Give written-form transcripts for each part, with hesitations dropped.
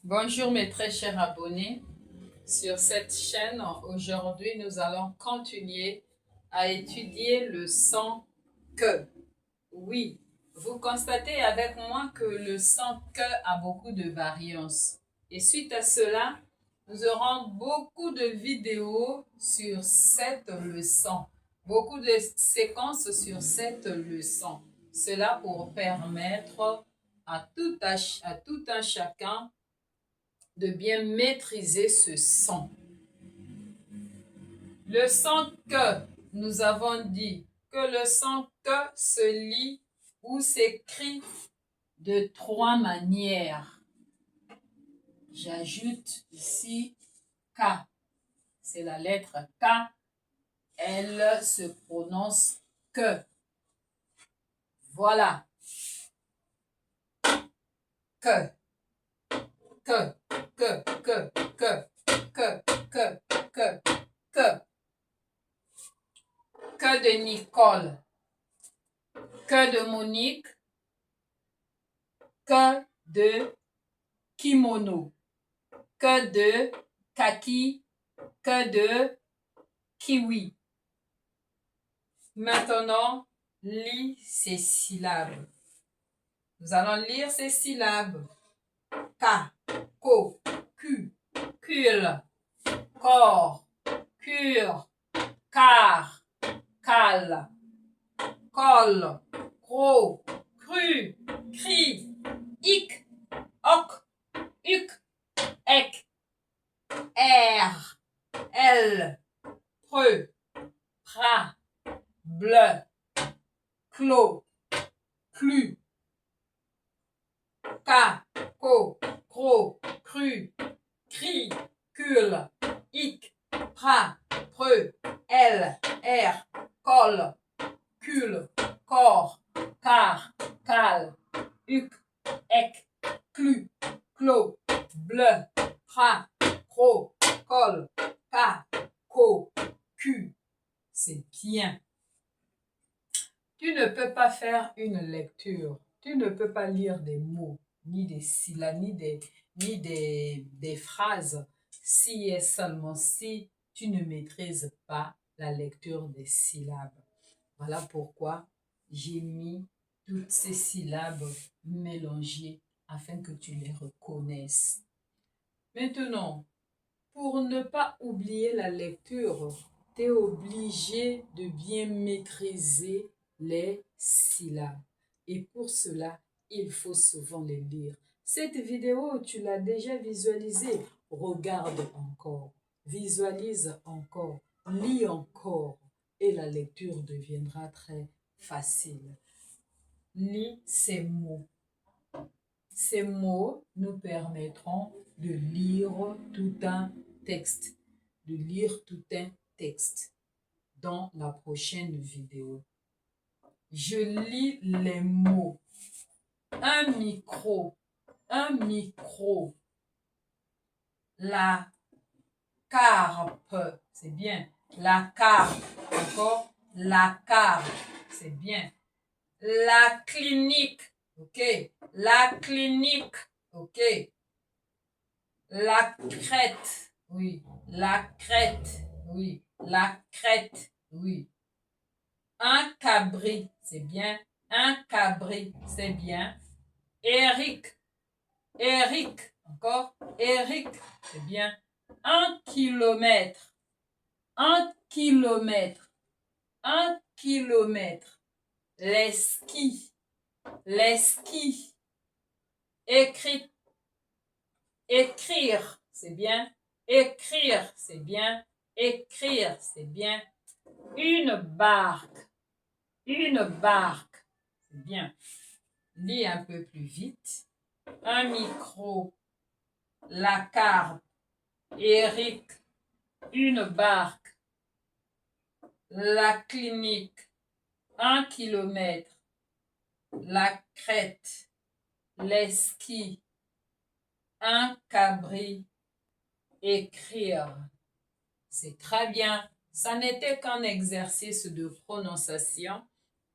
Bonjour mes très chers abonnés sur cette chaîne. Aujourd'hui, nous allons continuer à étudier le son que. Oui, vous constatez avec moi que le son que a beaucoup de variances. Et suite à cela, nous aurons beaucoup de vidéos sur cette leçon, beaucoup de séquences sur cette leçon. Cela pour permettre à tout un chacun de bien maîtriser ce son. Le son que, nous avons dit que le son que se lit ou s'écrit de trois manières. J'ajoute ici K. C'est la lettre K. Elle se prononce que. Voilà. Que. Que. Que. Que. Que. Que. Que. Que. Que. Que de Nicole. Que de Monique. Que de kimono. Que de kaki. Que de kiwi. Maintenant, lis ces syllabes. Nous allons lire ces syllabes. K, ko, ku, cul, corps, cure, car, cal, col, gros, cru, cri, hic, hoc, huc, ec, R, L, preux, pras, bleu, clos, clu, ca, co, gros, cru, cri, cul, hic, pras, preux, L, R, col, cul, corps, car, cal, huc, ec, clu, clos, bleu, pras, gros, col, ca, co, cu. C'est bien. Tu ne peux pas faire une lecture. Tu ne peux pas lire des mots, ni des syllabes, ni des phrases, si et seulement si tu ne maîtrises pas la lecture des syllabes. Voilà pourquoi j'ai mis toutes ces syllabes mélangées afin que tu les reconnaisses. Maintenant, pour ne pas oublier la lecture, tu es obligé de bien maîtriser les syllabes. Et pour cela, il faut souvent les lire. Cette vidéo, tu l'as déjà visualisée. Regarde encore, visualise encore, lis encore et la lecture deviendra très facile. Lis ces mots. Ces mots nous permettront de lire tout un texte, dans la prochaine vidéo. Je lis les mots. Un micro, la carpe, c'est bien. La carpe, encore, la carpe, c'est bien. La clinique, ok. La clinique, ok. La crête, oui. La crête, oui. La crête, oui. Un cabri, c'est bien. Un cabri, c'est bien. Eric, Eric, encore. Eric, c'est bien. Un kilomètre, un kilomètre, un kilomètre. Les skis, les skis. Écrire, écrire, c'est bien. Écrire, c'est bien. Écrire, c'est bien. Une barque, c'est bien. Lis un peu plus vite. Un micro, la carpe, Eric, une barque, la clinique, 1 kilomètre, la crête, les skis, un cabri, écrire. C'est très bien. Ça n'était qu'un exercice de prononciation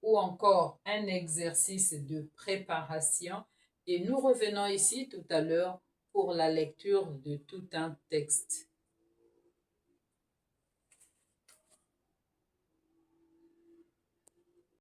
ou encore un exercice de préparation. Et nous revenons ici tout à l'heure pour la lecture de tout un texte.